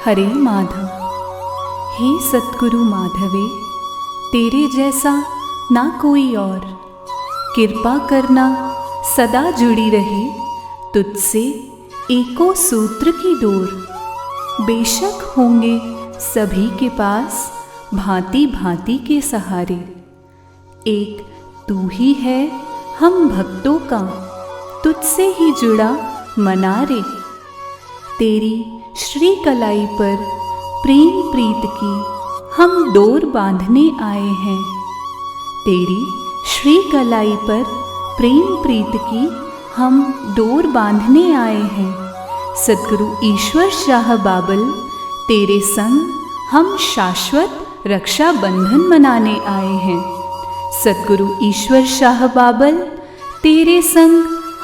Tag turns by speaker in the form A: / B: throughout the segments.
A: हरे माधव। हे सतगुरु माधवे, तेरे जैसा ना कोई और, कृपा करना सदा जुड़ी रहे तुझसे एको सूत्र की डोर। बेशक होंगे सभी के पास भांति भांति के सहारे, एक तू ही है हम भक्तों का तुझसे ही जुड़ा मना रे। तेरी श्री कलाई पर प्रेम प्रीत की हम डोर बांधने आए हैं। तेरी श्री कलाई पर प्रेम प्रीत की हम डोर बांधने आए हैं। सद्गुरु ईश्वर शाह बाबल, तेरे संग हम शाश्वत रक्षा बंधन मनाने आए हैं। सद्गुरु ईश्वर शाह बाबल, तेरे संग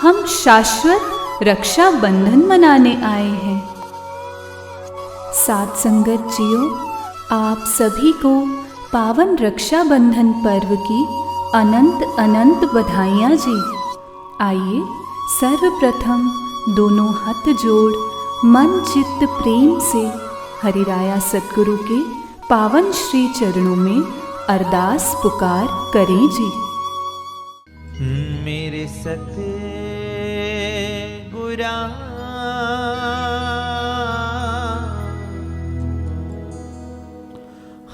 A: हम शाश्वत रक्षा बंधन मनाने आए हैं। साथ संगत जियो, आप सभी को पावन रक्षाबंधन पर्व की अनंत अनंत बधाइयाँ जी। आइए सर्वप्रथम दोनों हाथ जोड़ मन चित्त प्रेम से हरिराया सतगुरु के पावन श्री चरणों में अरदास पुकार करें जी।
B: मेरे सतगुरा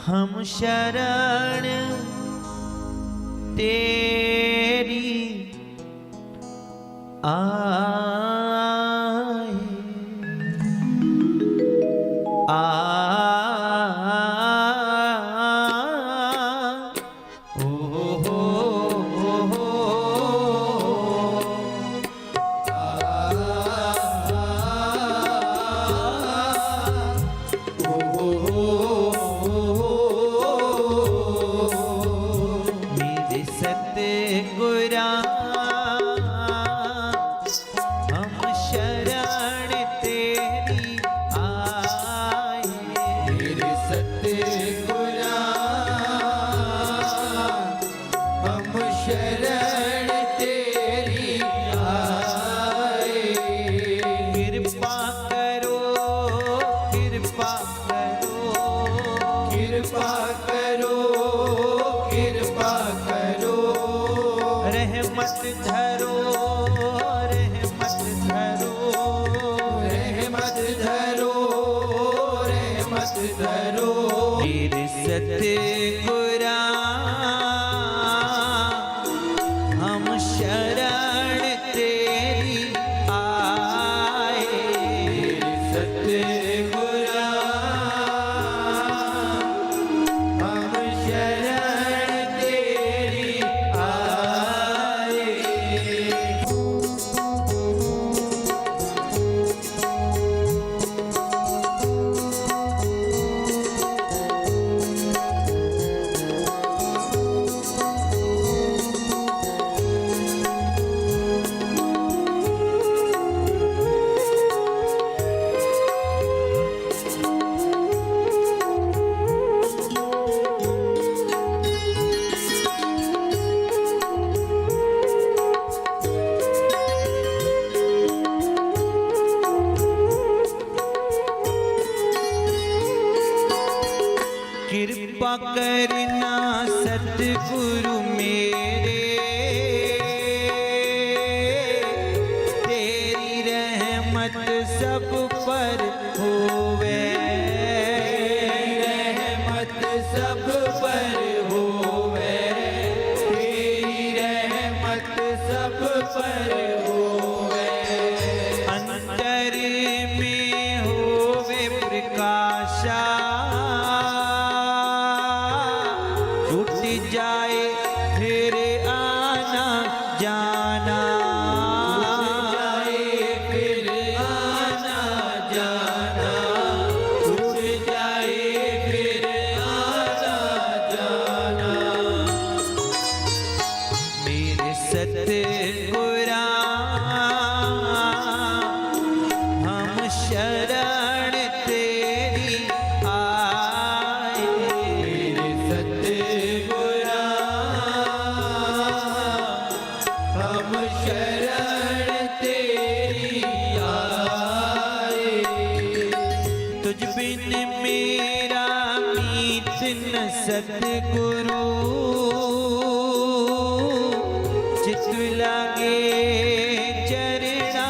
B: हम शरण तेरी सतगुरा हम शरण तेरी आए। सतगुरा हम शरण तेरी आए। कृपा करना सतगुरु मेरे, तेरी रहमत सब पर होवे। रहमत सब पर होवे, तेरी रहमत सब पर होवे। अंतर में होवे प्रकाशा, जाए फिर आना जाना। जाए फिर आना जाना, छूट जाए फिर आना जाना। मेरे सतगुरा हम शरण तेरी आए। मेरे सतगुरा सतगुरु चित लागे चरणा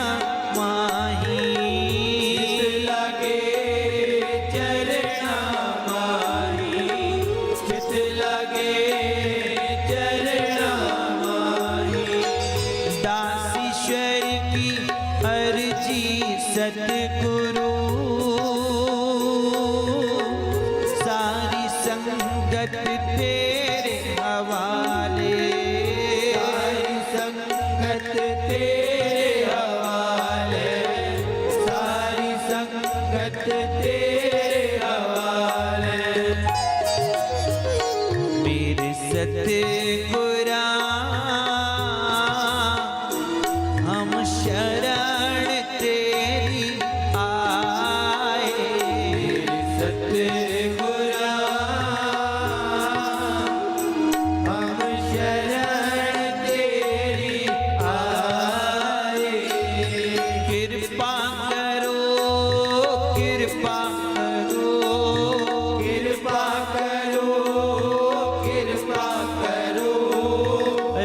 B: माही, लागे चरणा माही, चित लागे चरणा माही। दास ईश्वर की अर्जी सतगुरु सारी संगत तेरे हवाले, सारी संगत तेरे हवाले, सारी संगत तेरे हवाले। मेरे सतगुरा हम शरण तेरी आए, सतगुरा हम शरण तेरी आए। कृपा करो, कृपा करो, कृपा करो, कृपा करो।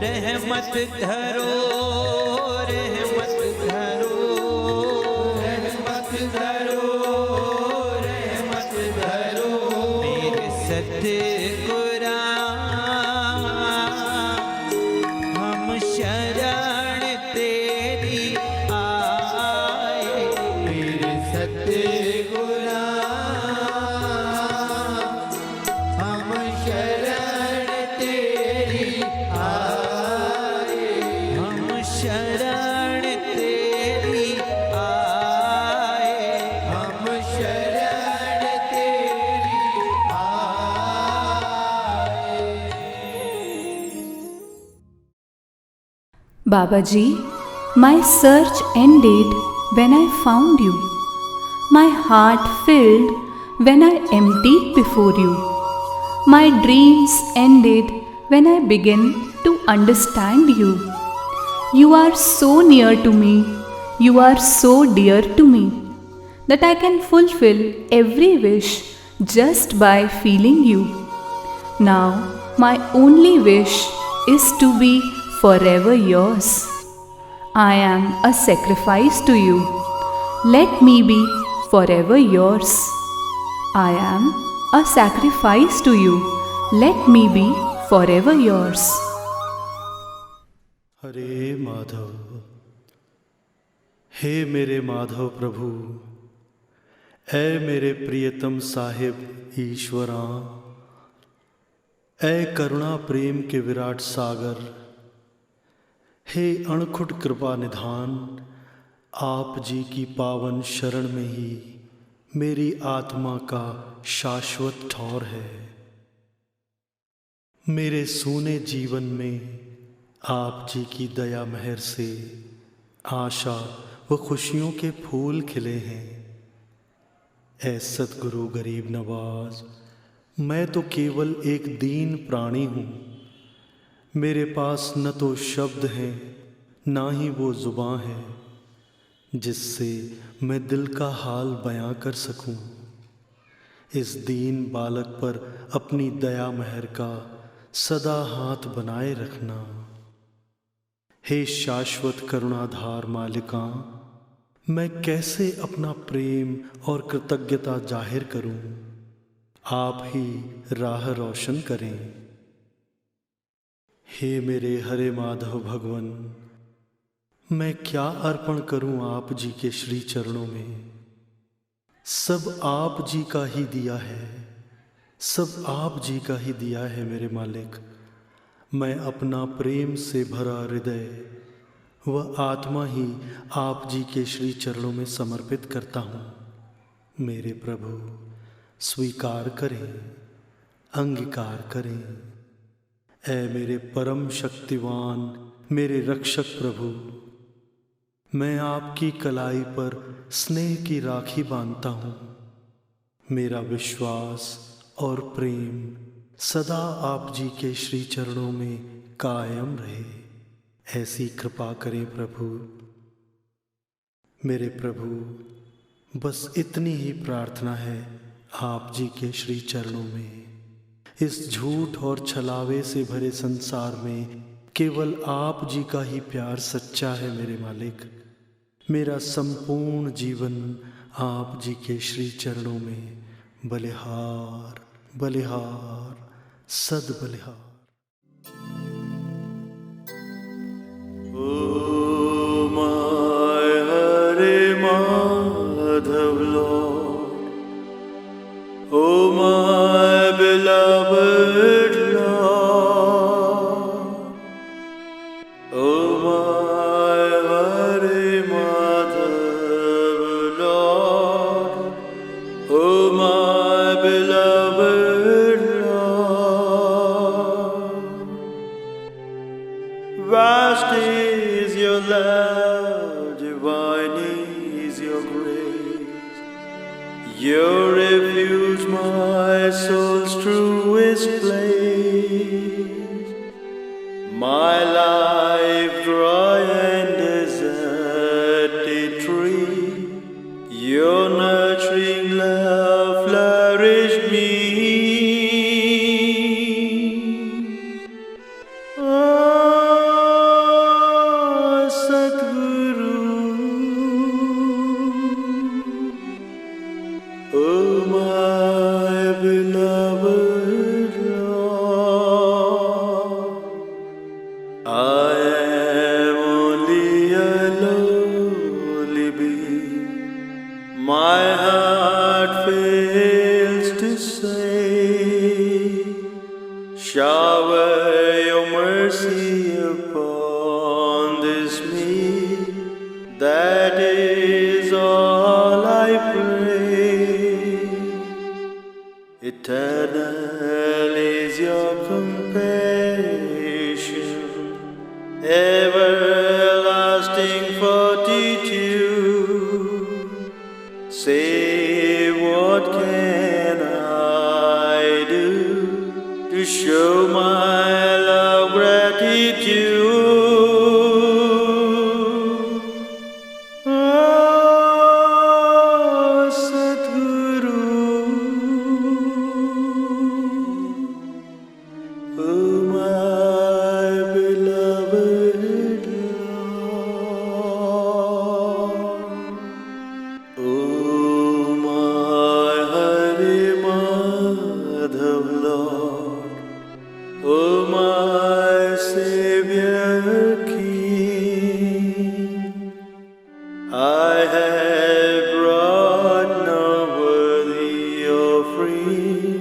B: रहमत धरो, रहमत धरो, रहमत धरो, रहमत धरो। मेरे सतगुरा हम शरण तेरी आए, मेरे सतगुरा हम शरण तेरी आए, हम शरण तेरी आए, हम शरण तेरी आए।
A: Babaji, my search ended when I found you. My heart filled when I emptied before you. My dreams ended when I began to understand you. You are so near to me, you are so dear to me, that I can fulfill every wish just by feeling you. Now, my only wish is to be forever yours. I am a sacrifice to you. Let me be forever yours. I am a sacrifice to you. Let me be forever yours.
C: हरे माधव, हे मेरे माधव प्रभु, ऐ मेरे प्रियतम साहिब ईश्वरा, ऐ करुणा प्रेम के विराट सागर, हे अणखुट कृपा निधान, आप जी की पावन शरण में ही मेरी आत्मा का शाश्वत ठौर है। मेरे सूने जीवन में आप जी की दया मेहर से आशा व खुशियों के फूल खिले हैं। ऐ सतगुरु गरीब नवाज, मैं तो केवल एक दीन प्राणी हूँ। मेरे पास न तो शब्द हैं, ना ही वो ज़ुबान है जिससे मैं दिल का हाल बयां कर सकूं। इस दीन बालक पर अपनी दया मेहर का सदा हाथ बनाए रखना। हे शाश्वत करुणाधार मालिका, मैं कैसे अपना प्रेम और कृतज्ञता जाहिर करूं। आप ही राह रोशन करें। हे मेरे हरे माधव भगवन, मैं क्या अर्पण करूं आप जी के श्री चरणों में। सब आप जी का ही दिया है, सब आप जी का ही दिया है मेरे मालिक। मैं अपना प्रेम से भरा हृदय व आत्मा ही आप जी के श्री चरणों में समर्पित करता हूँ। मेरे प्रभु स्वीकार करें, अंगीकार करें। ऐ मेरे परम शक्तिवान, मेरे रक्षक प्रभु, मैं आपकी कलाई पर स्नेह की राखी बांधता हूँ। मेरा विश्वास और प्रेम सदा आप जी के श्री चरणों में कायम रहे। ऐसी कृपा करें प्रभु। मेरे प्रभु, बस इतनी ही प्रार्थना है आप जी के श्री चरणों में। इस झूठ और छलावे से भरे संसार में केवल आप जी का ही प्यार सच्चा है मेरे मालिक। मेरा संपूर्ण जीवन आप जी के श्री चरणों में बलिहार बलिहार सद बलिहार। O my Hare Madhav Lord, O my beloved Lord, O my Hare Madhav Lord, O my beloved Lord. Vast is your love, divine is your grace, your refuge my soul's truest place, my life dry and deserted tree, your nurturing love flourished me. Ah, Satguru, oh my beloved Lord, I am only a lowly being, my heart fails to say, shower your mercy upon this me, that is all I pray. Eternal is your compassion, everlasting fortitude. Say, what can I do to show my love gratitude? Ah, Satguru, oh my beloved Lord, oh my Hare Madhav Lord, oh my Savior King, I have brought no worthy offering,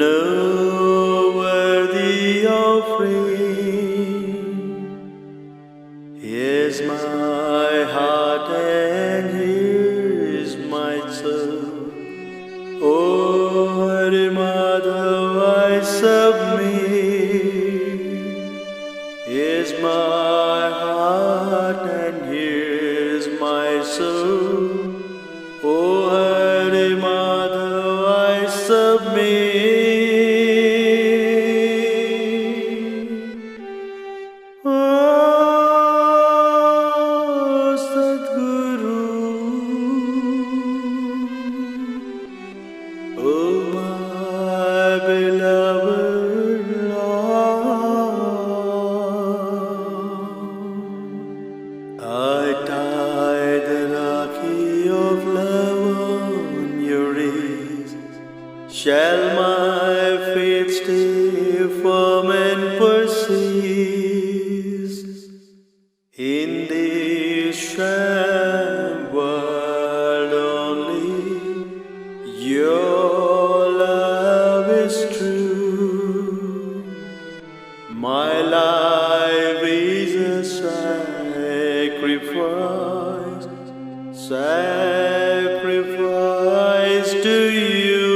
C: no worthy offering. Here's my heart and here's my soul, oh Hare Madhav I submit. Here's my heart and here's my soul, oh Hare Madhav I submit. Oh Sadguru, oh my beloved Lord, I tie the Rakhi of love on your wrist. Shall my faith stay firm and persist in this sham world only? Your love is true. My life is a sacrifice, sacrifice to you.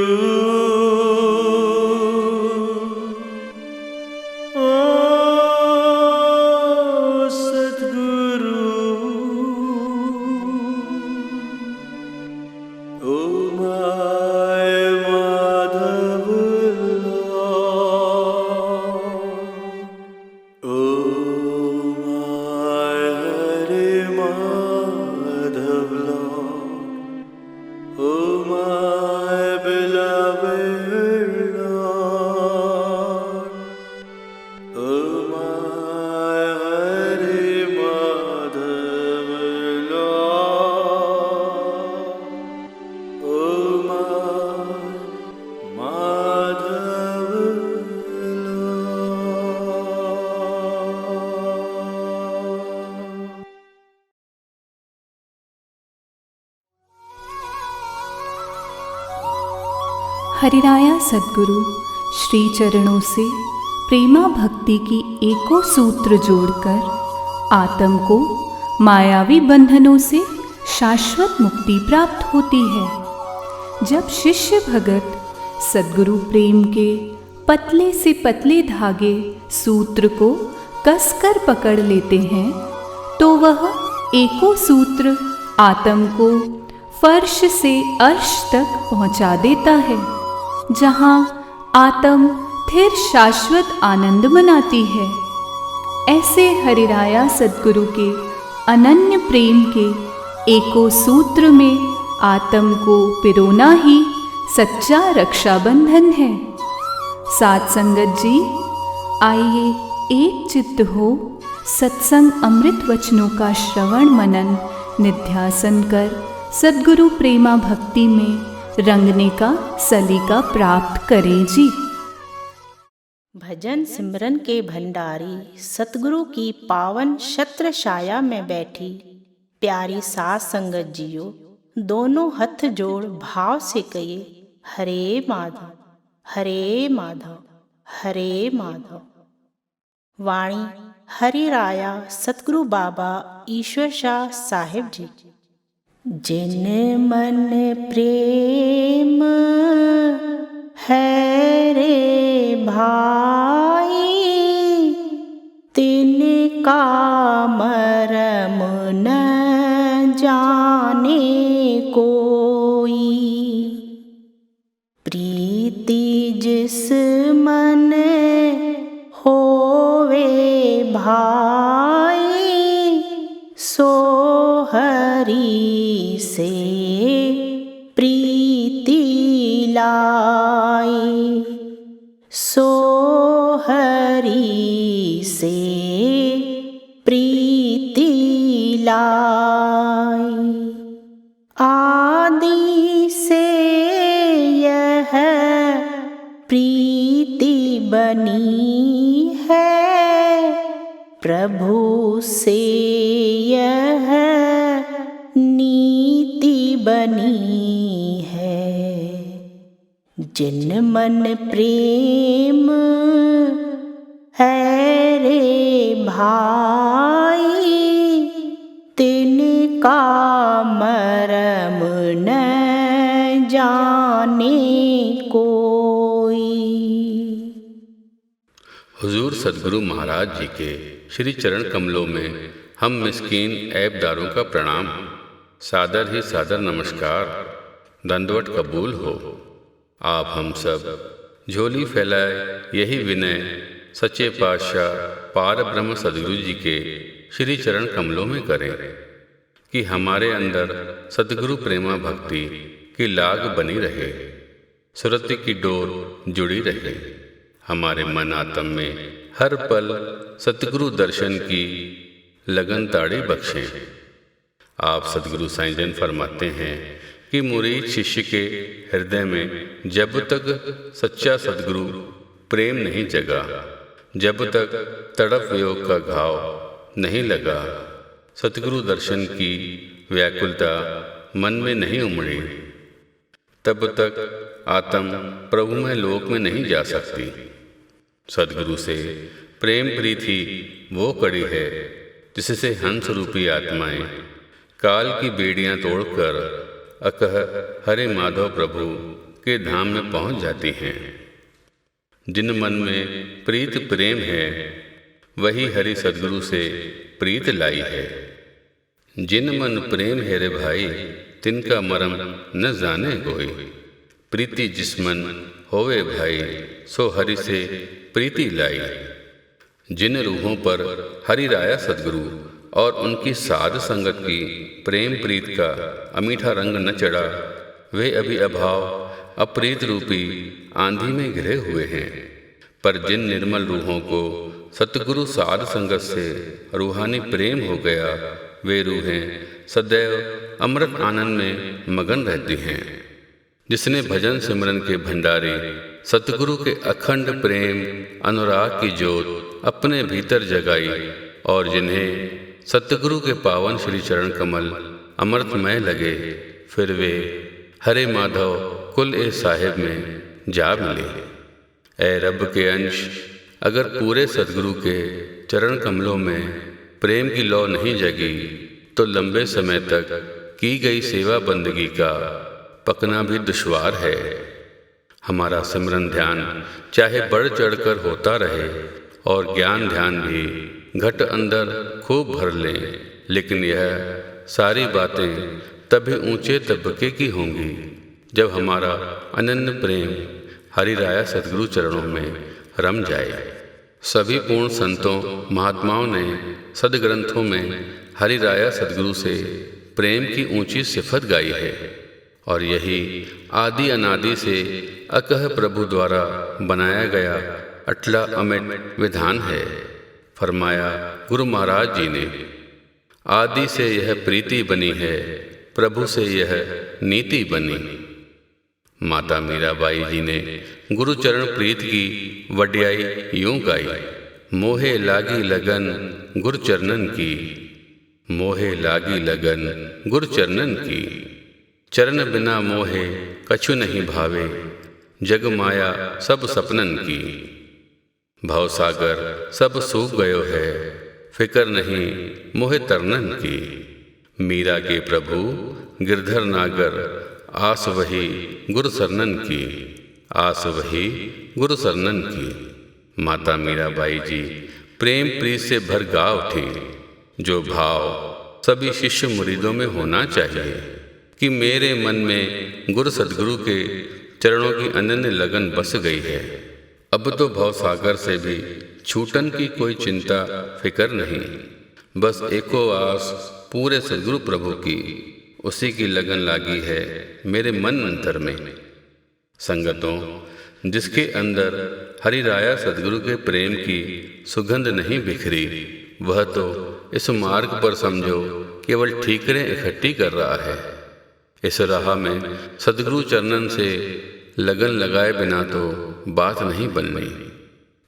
C: Oh Sadguru, oh my Madhav Lord.
A: हरिराया सद्गुरु श्री चरणों से प्रेमा भक्ति की एको सूत्र जोड़कर आत्म को मायावी बंधनों से शाश्वत मुक्ति प्राप्त होती है। जब शिष्य भगत सद्गुरु प्रेम के पतले से पतले धागे सूत्र को कसकर पकड़ लेते हैं तो वह एको सूत्र आत्म को फर्श से अर्श तक पहुंचा देता है, जहां आत्म फिर शाश्वत आनंद मनाती है। ऐसे हरिराया सद्गुरु के अनन्य प्रेम के एको सूत्र में आत्म को पिरोना ही सच्चा रक्षाबंधन है। साथ संगत जी, आइए एक चित्त हो सत्संग अमृत वचनों का श्रवण मनन निध्यासन कर सद्गुरु प्रेमा भक्ति में रंगने का सलीका प्राप्त करें जी।
D: भजन सिमरन के भंडारी सतगुरु की पावन छत्र छाया में बैठी प्यारी साध संगत जियो, दोनों हथ जोड़ भाव से कहिए हरे माधव हरे माधव हरे माधव। वाणी हरिराया सतगुरु बाबा ईश्वर शाह साहिब जी। जिन मन प्रेम है रे भाई, तिनका मरम न जाने कोई। प्रीति जिस मन होवे भाई, सो हरि से प्रीति लाई, सो हरि से प्रीति लाई। आदि से यह प्रीति बनी है, प्रभु से यह नीति बनी है। जिन मन प्रेम है रे भाई, तिनका मरम न जाने कोई।
E: हुजूर सद्गुरु महाराज जी के श्री चरण कमलों में हम मिस्कीन ऐबदारों का प्रणाम, सादर ही सादर नमस्कार, दंडवत कबूल हो। आप हम सब झोली फैलाए यही विनय सच्चे पातशाह पार ब्रह्म सद्गुरु जी के श्री चरण कमलों में करें कि हमारे अंदर सद्गुरु प्रेमा भक्ति की लाग बनी रहे, सुरति की डोर जुड़ी रहे। हमारे मन आत्म में हर पल सतगुरु दर्शन की लगन ताड़ी बख्शें। आप सतगुरु साईं जन फरमाते हैं कि मुरीद शिष्य के हृदय में जब तक सच्चा सतगुरु प्रेम नहीं जगा, जब तक तड़प वियोग का घाव नहीं लगा, सतगुरु दर्शन की व्याकुलता मन में नहीं उमड़ी, तब तक आत्म प्रभुमय लोक में नहीं जा सकती। सद्गुरु से प्रेम प्रीति वो कड़ी है जिससे हंस रूपी आत्माएं काल की बेड़ियां तोड़कर अकह हरे माधव प्रभु के धाम में पहुंच जाती हैं। जिन मन में प्रीत प्रेम है वही हरि सद्गुरु से प्रीत लाई है। जिन मन प्रेम है रे भाई, तिनका मरम न जाने कोई। प्रीति जिस मन होवे भाई, सो हरि से प्रीति लाई। जिन रूहों पर हरि राया सद्गुरु और उनकी साध संगत की प्रेम प्रीत का अमीठा रंग न चढ़ा, वे अभी अभाव अप्रीत रूपी आंधी में घिरे हुए हैं। पर जिन निर्मल रूहों को सतगुरु साध संगत से रूहानी प्रेम हो गया, वे रूहें सदैव अमृत आनंद में मगन रहती हैं। जिसने भजन सिमरन के भंडारे सतगुरु के अखंड प्रेम अनुराग की जोत अपने भीतर जगाई और जिन्हें सतगुरु के पावन श्री चरण कमल अमृतमय लगे, फिर वे हरे माधव कुल ए साहिब में जा मिले। ऐ रब के अंश, अगर पूरे सदगुरु के चरण कमलों में प्रेम की लौ नहीं जगी तो लंबे समय तक की गई सेवा बंदगी का पकना भी दुश्वार है। हमारा सिमरन ध्यान चाहे बढ़ चढ़कर होता रहे और ज्ञान ध्यान भी घट अंदर खूब भर लें, लेकिन यह सारी बातें तभी ऊंचे तबके की होंगी जब हमारा अनन्य प्रेम हरि राया सदगुरु चरणों में रम जाए। सभी पूर्ण संतों महात्माओं ने सदग्रंथों में हरि राया सदगुरु से प्रेम की ऊंची सिफत गाई है और यही आदि अनादि से अकह प्रभु द्वारा बनाया गया अटला अमिट विधान है। फरमाया गुरु महाराज जी ने, आदि से यह प्रीति बनी है, प्रभु से यह नीति बनी। माता मीराबाई जी ने गुरु चरण प्रीत की वड्याई यूं गाई, मोहे लागी लगन गुरु चरणन की, मोहे लागी लगन गुरु चरणन की। चरण बिना मोहे कछु नहीं भावे, जग माया सब सपनन की। भवसागर सब सूख गयो है, फिकर नहीं मोहे तरनन की। मीरा के प्रभु गिरधर नागर, आस वही गुरु सरनन की, आस वही गुरु सरनन की। माता मीराबाई जी प्रेम प्रीत से भर गा उठी, जो भाव सभी शिष्य मुरीदों में होना चाहिए कि मेरे मन में गुरु सदगुरु के चरणों की अनन्य लगन बस गई है। अब तो भव सागर से भी छूटन की कोई चिंता फिकर नहीं, बस एको आस पूरे सदगुरु प्रभु की, उसी की लगन लागी है मेरे मन अंतर में। संगतों, जिसके अंदर हरि राया सदगुरु के प्रेम की सुगंध नहीं बिखरी, वह तो इस मार्ग पर समझो केवल ठीकरें इकट्ठी कर रहा है। इस राह में सदगुरु चरणन से लगन लगाए बिना तो बात नहीं बननी।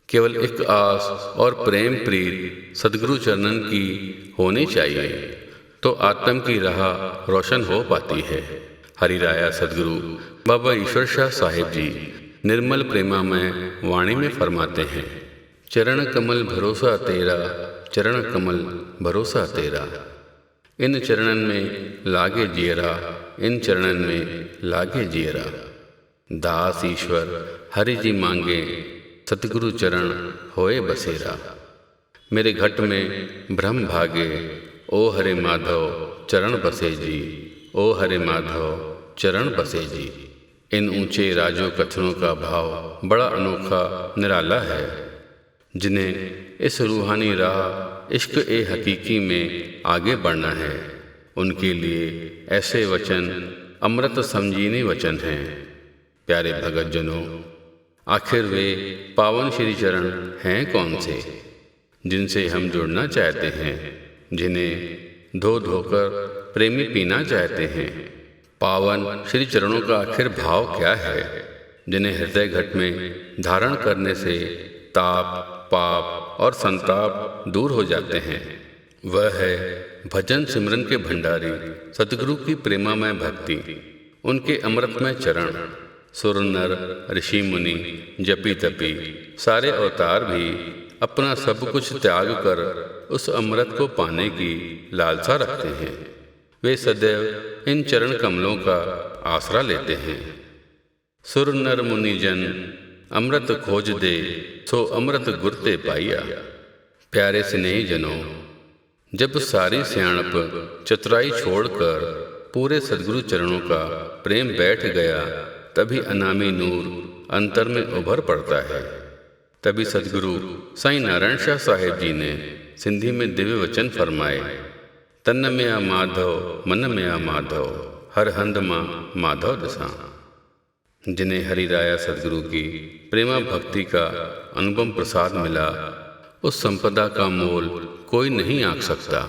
E: केवल एक आस और प्रेम प्रीत सदगुरु चरणन की होनी चाहिए, तो आत्म की राह रोशन हो पाती है। हरि राया सदगुरु बाबा ईश्वर शाह साहिब जी निर्मल प्रेमामय वाणी में फरमाते हैं, चरण कमल भरोसा तेरा, चरण कमल भरोसा तेरा। इन चरणन में लागे जियरा, इन चरणन में लागे जियरा। दास ईश्वर हरि जी मांगे, सतगुरु चरण होए बसेरा। मेरे घट में भ्रम भागे, ओ हरे माधव चरण बसे जी, ओ हरे माधव चरण बसे जी। इन ऊंचे राजो कथनों का भाव बड़ा अनोखा निराला है। जिन्हें इस रूहानी राह इश्क ए हकीकी में आगे बढ़ना है, उनके लिए ऐसे वचन अमृत संजीवनी वचन हैं। प्यारे भगत जनों, आखिर वे पावन श्री चरण हैं कौन से जिनसे हम जुड़ना चाहते हैं, जिन्हें धो धोकर प्रेमी पीना चाहते हैं। पावन श्री चरणों का आखिर भाव क्या है, जिन्हें हृदय घट में धारण करने से ताप पाप और संताप दूर हो जाते हैं। वह है भजन सिमरन के भंडारी सतगुरु की प्रेमामय भक्ति, उनके अमृतमय चरण। सुर नर ऋषि मुनि जपी तपी सारे अवतार भी अपना सब कुछ त्याग कर उस अमृत को पाने की लालसा रखते हैं। वे सदैव इन चरण कमलों का आसरा लेते हैं। सुर नर मुनि जन अमृत खोज दे, सो अमृत गुरते पाइया। प्यारे स्नेही जनों, जब सारी सियाणप चतुराई छोड़कर पूरे सदगुरु चरणों का प्रेम बैठ गया, तभी अनामी नूर अंतर में उभर पड़ता है। तभी सदगुरु साईं नारायण शाह साहिब जी ने सिंधी में दिव्य वचन फरमाए, तन में आ माधव मन में आ माधव, हर हंद मां माधव दसा। जिन्हें हरि राया सदगुरु की प्रेमा भक्ति का अनुपम प्रसाद मिला, उस संपदा का मोल कोई नहीं आंक सकता।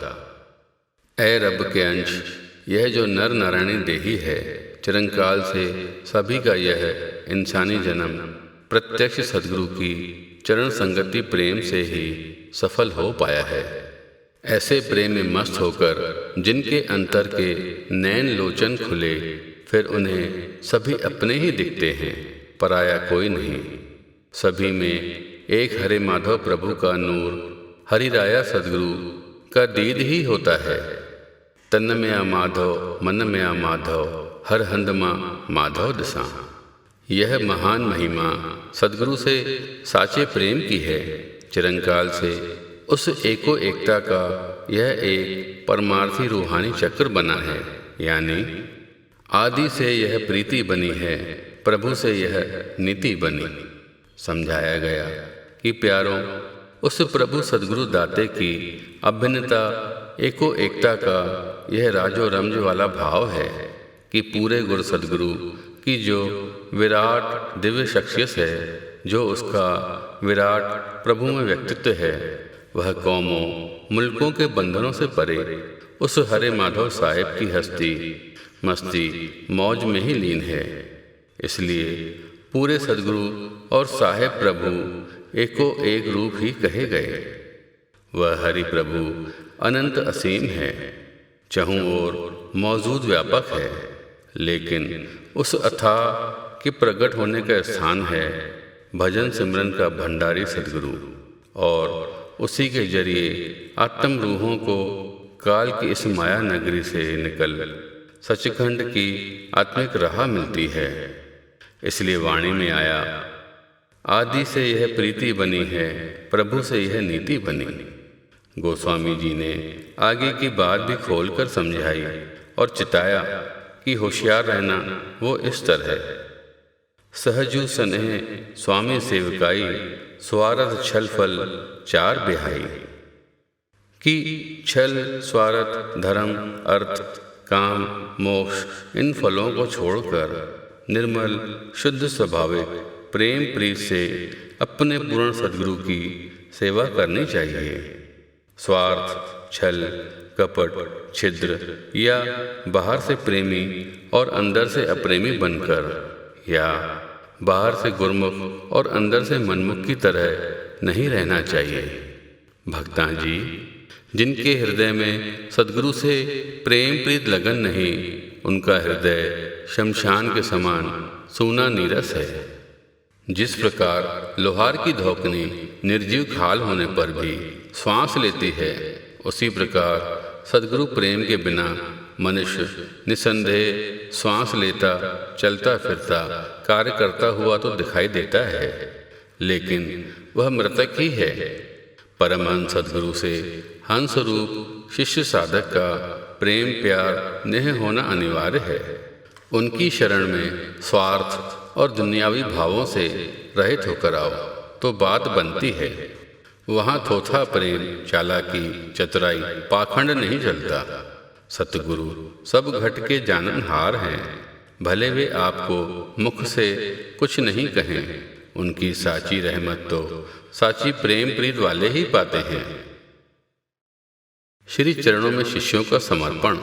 E: ऐ रब के अंश, यह जो नर नारायणी देही है, चिरंकाल से सभी का यह इंसानी जन्म प्रत्यक्ष सदगुरु की चरण संगति प्रेम से ही सफल हो पाया है। ऐसे प्रेम में मस्त होकर जिनके अंतर के नैन लोचन खुले, फिर उन्हें सभी अपने ही दिखते हैं। पराया कोई नहीं। सभी में एक हरे माधव प्रभु का नूर हरि राया सदगुरु का दीद ही होता है। तन में आ माधव मन में आ माधव हर हंदमा माधव दिशा। यह महान महिमा सदगुरु से साचे प्रेम की है। चिरंकाल से उस एको एकता का यह एक परमार्थी रूहानी चक्र बना है, यानी आदि से यह प्रीति बनी है, प्रभु से यह नीति बनी। समझाया गया कि प्यारों, उस प्रभु सदगुरु दाते की अभिन्नता एको एकता का यह राजो रमज वाला भाव है कि पूरे गुरु सदगुरु की जो विराट दिव्य शख्सियत है, जो उसका विराट प्रभु में व्यक्तित्व है, वह कौमों मुल्कों के बंधनों से परे उस हरे माधव साहेब की हस्ती मस्ती मौज में ही लीन है। इसलिए पूरे सदगुरु और साहेब प्रभु एको एक रूप ही कहे गए। वह हरि प्रभु अनंत असीम है, चहुं ओर मौजूद व्यापक है, लेकिन उस अथाह के प्रकट होने का स्थान है भजन सिमरन का भंडारी सदगुरु, और उसी के जरिए आत्म रूहों को काल की इस माया नगरी से निकल सचखंड की आत्मिक राह मिलती है। इसलिए वाणी में आया, आदि से यह प्रीति बनी है, प्रभु से यह नीति बनी। गोस्वामी जी ने आगे की बात भी खोलकर समझाई और चिताया कि होशियार रहना वो इस तरह है। सहजू स्नेह स्वामी सेवकाई, स्वार्थ छल फल चार बिहाई। कि छल स्वार्थ धर्म अर्थ काम मोक्ष इन फलों को छोड़कर निर्मल शुद्ध स्वाभाविक प्रेम प्रीत से अपने पूर्ण सदगुरु की सेवा करनी चाहिए। स्वार्थ छल कपट छिद्र या बाहर से प्रेमी और अंदर से अप्रेमी बनकर, या बाहर से गुरमुख और अंदर से मनमुख की तरह नहीं रहना चाहिए। भक्तां जी, जिनके हृदय में सदगुरु से प्रेम प्रीत लगन नहीं, उनका हृदय शमशान के समान सूना नीरस है। जिस प्रकार लोहार की धोकनी निर्जीव खाल होने पर भी श्वास लेती है, उसी प्रकार सदगुरु प्रेम के बिना मनुष्य निसंदेह श्वास लेता चलता फिरता कार्य करता हुआ तो दिखाई देता है, लेकिन वह मृतक ही है। परमहंस सदगुरु से हंस रूप शिष्य साधक का प्रेम प्यार नेह होना अनिवार्य है। उनकी शरण में स्वार्थ और दुनियावी भावों से रहित होकर आओ तो बात बनती है। वहाँ थोथा प्रेम चालाकी चतुराई पाखंड नहीं चलता। सतगुरु सब घट के जाननहार हैं, भले वे आपको मुख से कुछ नहीं कहें, उनकी साची रहमत तो साची प्रेम प्रीत वाले ही पाते हैं। श्री चरणों में शिष्यों का समर्पण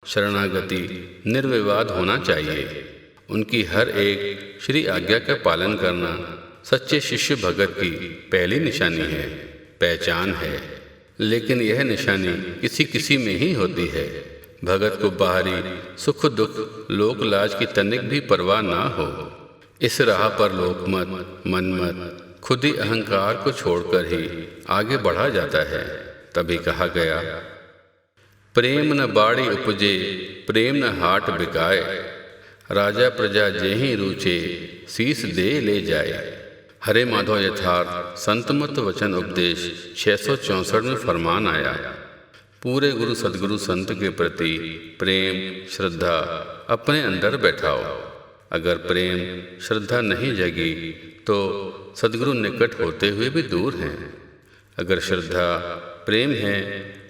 E: शरणागति निर्विवाद होना चाहिए। उनकी हर एक श्री आज्ञा का पालन करना सच्चे शिष्य भगत की पहली निशानी है, पहचान है। लेकिन यह निशानी किसी किसी में ही होती है। भगत को बाहरी सुख दुख लोक लाज की तनिक भी परवाह ना हो। इस राह पर लोकमत मनमत खुद ही अहंकार को छोड़कर ही आगे बढ़ा जाता है। तभी कहा गया, प्रेम न बाड़ी उपजे प्रेम न हाट बिकाए, राजा प्रजा जेहि रुचे शीस दे ले जाए। हरे माधव यथार्थ संतमत वचन उपदेश 664 में फरमान आया, पूरे गुरु सदगुरु संत के प्रति प्रेम श्रद्धा अपने अंदर बैठाओ। अगर प्रेम श्रद्धा नहीं जगी तो सदगुरु निकट होते हुए भी दूर हैं। अगर श्रद्धा प्रेम है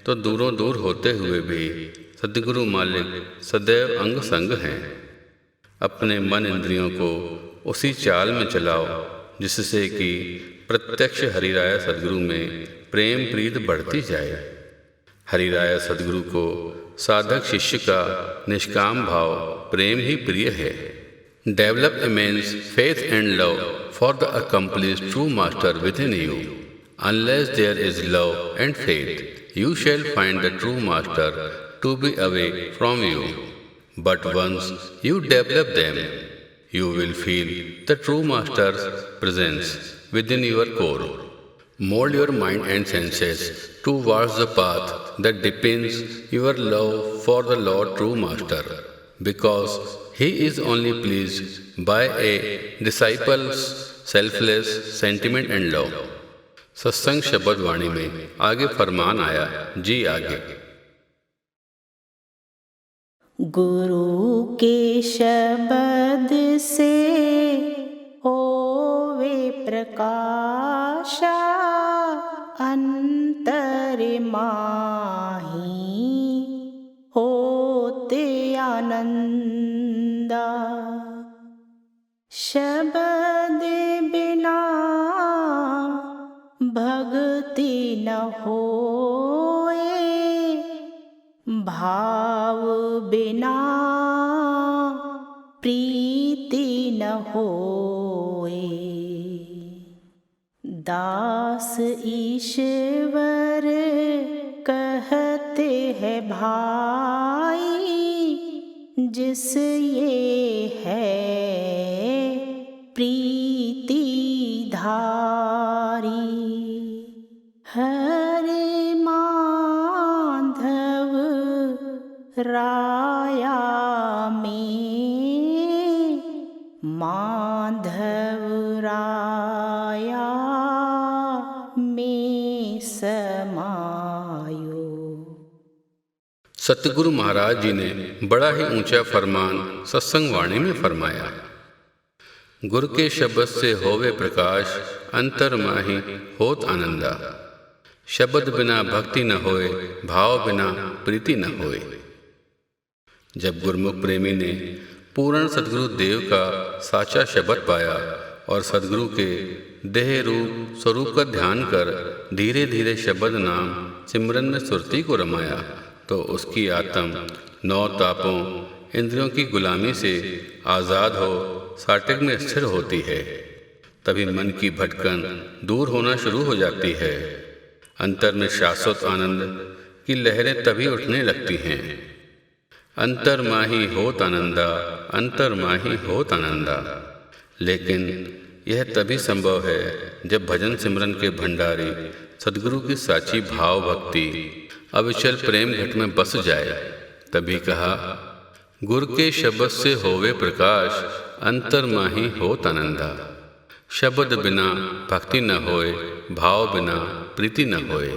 E: तो दूरों दूर होते हुए भी सदगुरु मालिक सदैव अंग संग हैं। अपने मन इंद्रियों को उसी चाल में चलाओ जिससे कि प्रत्यक्ष हरिराया सदगुरु में प्रेम प्रीत बढ़ती जाए। हरिराया सदगुरु को साधक शिष्य का निष्काम भाव प्रेम ही प्रिय है। Develop immense faith and love for the accomplished true master within you. Unless there is love and faith, you shall find the true master to be away from you. But once you develop them, You will feel the true Master's presence within your core. Mold your mind and senses towards the path that deepens your love for the Lord True Master, because He is only pleased by a disciple's selfless sentiment and love. सत्संग शब्द वाणी में आगे फरमान आया, जी आगे।
D: गुरु के शब्द से होवे प्रकाशा अंतर माही होते आनंदा। शब्द बिना भक्ति न होए, भाव बिना प्रीति न होए। दास ईश्वर कहते हैं भाई, जिस ये है प्रीति धारी। हरे माधव राया में, माधव राया में समायो।
E: सतगुरु महाराज जी ने बड़ा ही ऊंचा फरमान सत्संग वाणी में फरमाया। गुरु के शब्द से होवे प्रकाश अंतर माही होत आनंदा। शब्द बिना भक्ति न होए, भाव बिना प्रीति न होए। जब गुरुमुख प्रेमी ने पूर्ण सदगुरु देव का साचा शब्द पाया और सदगुरु के देह रूप स्वरूप का ध्यान कर धीरे धीरे शब्द नाम सिमरन में सुरती को रमाया, तो उसकी आत्म 9 तापों इंद्रियों की गुलामी से आज़ाद हो साटिक में स्थिर होती है। तभी मन की भटकन दूर होना शुरू हो जाती है। अंतर में शाश्वत आनंद की लहरें तभी उठने लगती हैं। अंतर माही होत आनंदा, अंतर माही होत आनंदा। लेकिन यह तभी संभव है जब भजन सिमरन के भंडारी सदगुरु की साची भाव भक्ति अविचल प्रेम घट में बस जाए। तभी कहा, गुर के शब्द से होवे प्रकाश अंतर माही होत आनंदा। शब्द बिना भक्ति न होए, भाव बिना प्रीति न होए।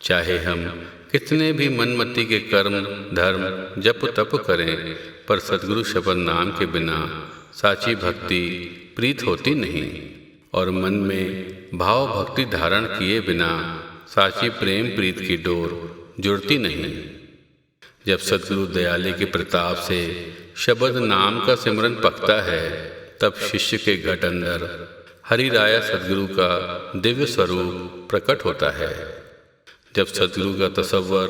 E: चाहे हम कितने भी मनमति के कर्म धर्म जप तप करें, पर सद्गुरु शब्द नाम के बिना साची भक्ति प्रीत होती नहीं, और मन में भाव भक्ति धारण किए बिना साची प्रेम प्रीत की डोर जुड़ती नहीं। जब सद्गुरु दयाले के प्रताप से शब्द नाम का सिमरन पकता है, तब शिष्य के घट अंदर हरि राया सद्गुरु का दिव्य स्वरूप प्रकट होता है। जब सद्गुरु का तसव्वर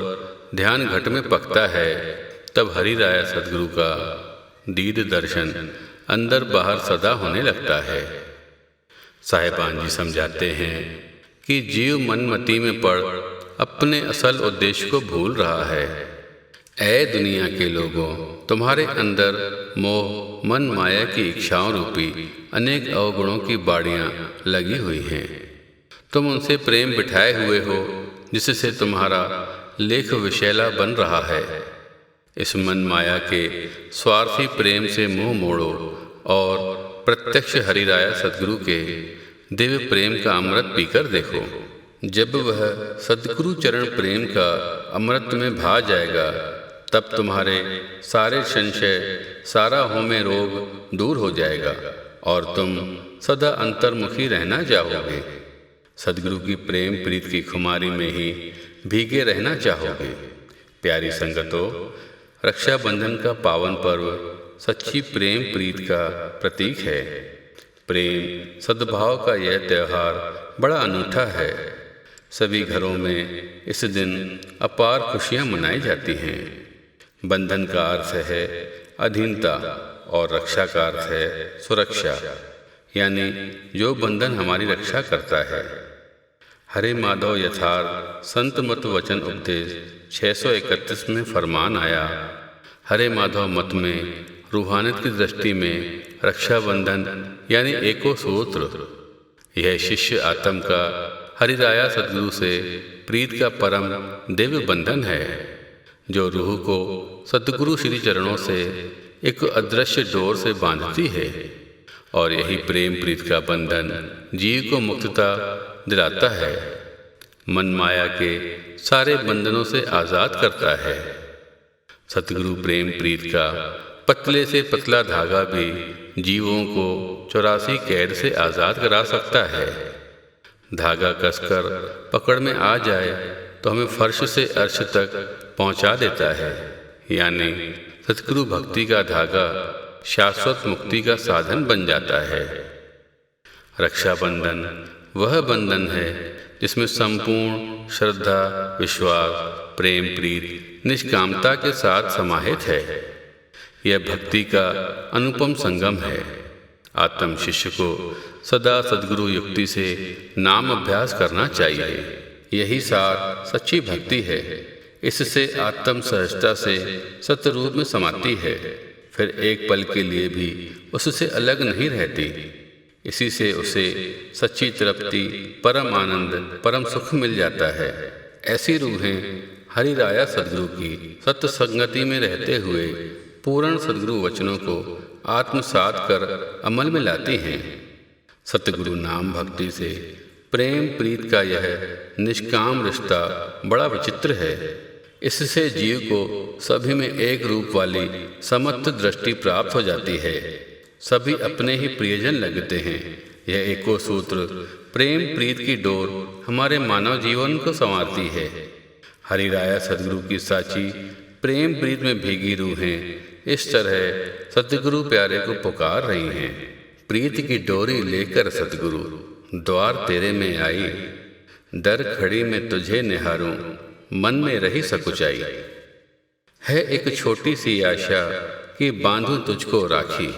E: ध्यान घट में पकता है, तब हरि राया सद्गुरु का दीद दर्शन अंदर बाहर सदा होने लगता है। साहिबान जी समझाते हैं कि जीव मनमति में पड़ अपने असल उद्देश्य को भूल रहा है। ऐ दुनिया के लोगों, तुम्हारे अंदर मोह मन माया की इच्छाओं रूपी अनेक अवगुणों की बाड़ियाँ लगी हुई हैं। तुम उनसे प्रेम बिठाए हुए हो, जिससे तुम्हारा लेख विषैला बन रहा है। इस मन माया के स्वार्थी प्रेम से मुंह मोड़ो और प्रत्यक्ष हरिराया सद्गुरु के दिव्य प्रेम का अमृत पीकर देखो। जब वह सद्गुरु चरण प्रेम का अमृत में भा जाएगा, तब तुम्हारे सारे संशय सारा होमे रोग दूर हो जाएगा और तुम सदा अंतर्मुखी रहना चाहोगे। सद्गुरु की प्रेम प्रीत की खुमारी में ही भीगे रहना चाहोगे। प्यारी संगतों, रक्षाबंधन का पावन पर्व सच्ची प्रेम प्रीत का प्रतीक है। प्रेम सद्भाव का यह त्यौहार बड़ा अनूठा है। सभी घरों में इस दिन अपार खुशियाँ मनाई जाती हैं। बंधन का अर्थ है अधीनता और रक्षा का अर्थ है सुरक्षा, यानी जो बंधन हमारी रक्षा करता है। हरे माधव यथार्थ संत मत वचन उपदेश 631 में फरमान आया, हरे माधव मत में रूहानियत की दृष्टि में रक्षाबंधन यानी एको सूत्र, यह शिष्य आत्म का हरिराया सद्गुरु से प्रीत का परम दिव्य बंधन है, जो रूह को सद्गुरु श्री चरणों से एक अदृश्य डोर से बांधती है। और यही प्रेम प्रीत का बंधन जीव को मुक्तता दिलाता है, मन माया के सारे बंधनों से आज़ाद करता है। सतगुरु प्रेम प्रीत का पतले से पतला धागा भी जीवों को 84 कैद से आज़ाद करा सकता है। धागा कसकर पकड़ में आ जाए तो हमें फर्श से अर्श तक पहुंचा देता है, यानी सतगुरु भक्ति का धागा शाश्वत मुक्ति का साधन बन जाता है। रक्षाबंधन वह बंधन है जिसमें संपूर्ण श्रद्धा, विश्वास, प्रेम प्रीत निष्कामता के साथ समाहित है। यह भक्ति का अनुपम संगम है। आत्म शिष्य को सदा सद्गुरु युक्ति से नाम अभ्यास करना चाहिए। यही सार सच्ची भक्ति है। इससे आत्म सहजता से सतरूप में समाती है, फिर एक पल के लिए भी उससे अलग नहीं रहती। इसी से उसे सच्ची तृप्ति, परम आनंद, परम सुख मिल जाता है। ऐसी रूहें हरिराया सद्गुरु की सत्संगति में रहते हुए पूर्ण सद्गुरु वचनों को आत्मसात कर अमल में लाती हैं। सतगुरु नाम भक्ति से प्रेम प्रीत का यह निष्काम रिश्ता बड़ा विचित्र है। इससे जीव को सभी में एक रूप वाली समत्व दृष्टि प्राप्त हो जाती है। सभी अपने ही प्रियजन लगते हैं। यह एको सूत्र प्रेम प्रीत की डोर हमारे मानव जीवन को संवारती है। हरिराया सद्गुरु की साची प्रेम प्रीत में भीगी रूहें इस तरह सतगुरु प्यारे को पुकार रही हैं। प्रीत की डोरी लेकर सतगुरु द्वार तेरे में आई, दर खड़ी में तुझे निहारूं, मन में रही सकुचाई। है एक छोटी सी आशा कि बांधूं तुझको राखी,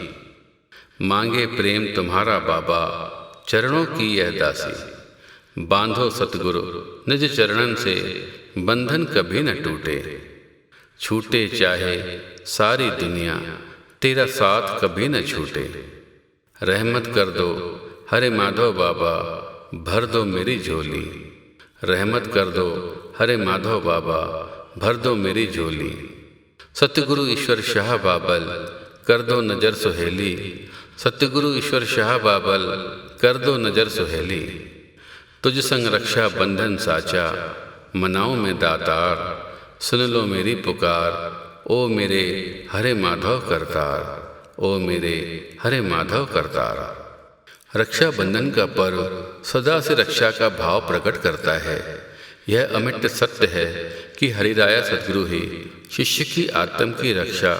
E: मांगे प्रेम तुम्हारा बाबा, चरणों की यह दासी। बांधो सतगुरु निज चरणन से, बंधन कभी न टूटे। छूटे चाहे सारी दुनिया, तेरा साथ कभी न छूटे। रहमत कर दो हरे माधव बाबा, भर दो मेरी झोली। रहमत कर दो हरे माधव बाबा, भर दो मेरी झोली। सतगुरु ईश्वर शाह बाबल, कर दो नजर सुहेली। सतगुरु ईश्वर शाह बाबल, कर दो नजर सुहेली। तुझ संग रक्षा बंधन साचा, मनाओ में दातार। सुन लो मेरी पुकार, ओ मेरे हरे माधव करतार। ओ मेरे हरे माधव करतार। रक्षा बंधन का पर्व सदा से रक्षा का भाव प्रकट करता है। यह अमिट सत्य है कि हरिराया सद्गुरु ही शिष्य की आत्म की रक्षा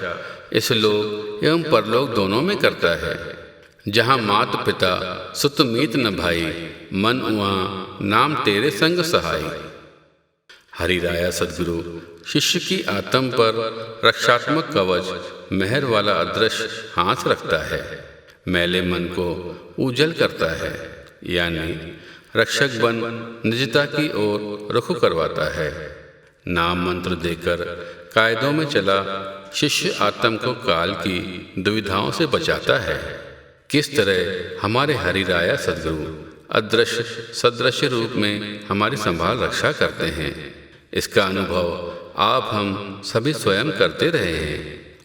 E: इस लोक एवं परलोक दोनों में करता है। जहाँ मात पिता सुत मीत न भाई, मन उहाँ नाम तेरे संग सहाई। हरिराया सद्गुरु शिष्य की आत्म पर रक्षात्मक कवच, मेहर वाला अदृश्य हाथ रखता है। मैले मन को उजल करता है, यानी रक्षक बन निजता की ओर रुख करवाता है। नाम मंत्र देकर कायदों में चला शिष्य आत्म को काल की दुविधाओं से बचाता है। किस तरह हमारे हरिराया सद्गुरु अदृश्य सदृश्य रूप में हमारी संभाल रक्षा करते हैं, इसका अनुभव आप हम सभी स्वयं करते रहे हैं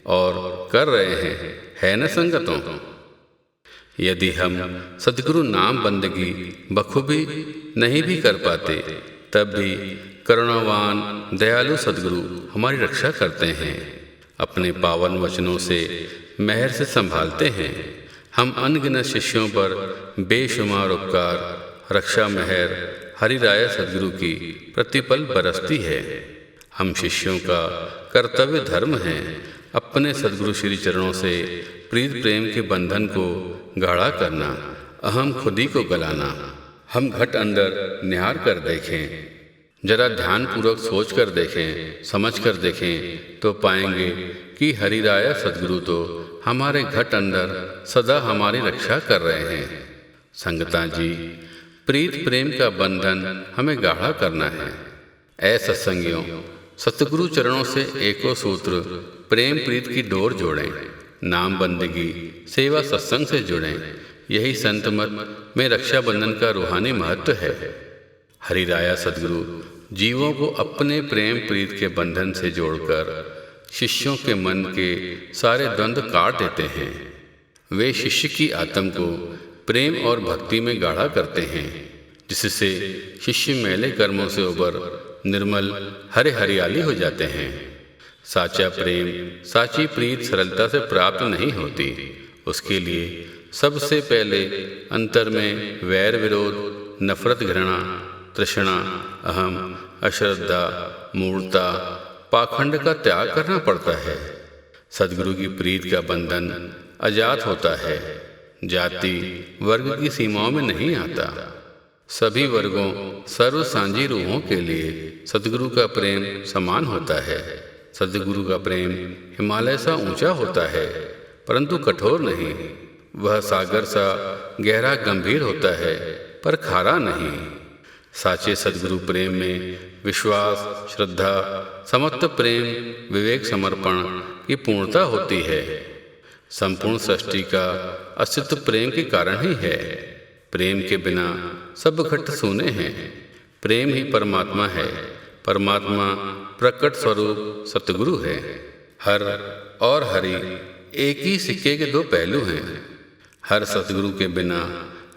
E: और कर रहे हैं, है न संगतों? यदि हम सद्गुरु नाम बंदगी बखूबी नहीं भी कर पाते, तब भी करुणावान दयालु सद्गुरु हमारी रक्षा करते हैं। अपने पावन वचनों से मेहर से संभालते हैं। हम अनगिनत शिष्यों पर बेशुमार उपकार, रक्षा मेहर हरिराया सद्गुरु की प्रतिपल बरसती है। हम शिष्यों का कर्तव्य धर्म है अपने सद्गुरु श्री चरणों से प्रीत प्रेम के बंधन को गाढ़ा करना, अहम खुदी को गलाना। हम घट अंदर निहार कर देखें, जरा ध्यान पूर्वक सोच कर देखें, समझ कर देखें तो पाएंगे कि हरिराया सद्गुरु तो हमारे घट अंदर सदा हमारी रक्षा कर रहे हैं। संगता जी, प्रीत प्रेम का बंधन हमें गाढ़ा करना है। ऐ सत्संगियों, सतगुरु चरणों से एको सूत्र प्रेम प्रीत की डोर जोड़ें। नाम बंदगी सेवा सत्संग से जुड़ें। यही संत मत में रक्षाबंधन का रूहानी महत्व है। हरिराया सद्गुरु जीवों को अपने प्रेम प्रीत के बंधन से जोड़कर शिष्यों के मन के सारे द्वंद्व काट देते हैं। वे शिष्य की आत्म को प्रेम और भक्ति में गाढ़ा करते हैं, जिससे शिष्य मैले कर्मों से उबर निर्मल हरे हरियाली हो जाते हैं। साचा प्रेम साची प्रीत सरलता से प्राप्त नहीं होती। उसके लिए सबसे पहले अंतर में वैर विरोध, नफरत, घृणा, तृष्णा, अहम, अश्रद्धा, मूढ़ता, पाखंड का त्याग करना पड़ता है। सद्गुरु की प्रीत का बंधन अजात होता है, जाति वर्ग की सीमाओं में नहीं आता। सभी वर्गों सर्व सांझी रूहों के लिए सद्गुरु का प्रेम समान होता है। सद्गुरु का प्रेम हिमालय सा ऊंचा होता है, परंतु कठोर नहीं। वह सागर सा गहरा गंभीर होता है, पर खारा नहीं। साचे सद्गुरु प्रेम में विश्वास, श्रद्धा, समत्व प्रेम, विवेक, समर्पण की पूर्णता होती है। संपूर्ण सृष्टि का अस्तित्व प्रेम के कारण ही है। प्रेम के बिना सब घट सूने हैं। प्रेम ही परमात्मा है। परमात्मा प्रकट स्वरूप सतगुरु है। हर और हरि एक ही सिक्के के दो पहलू हैं। हर सतगुरु के बिना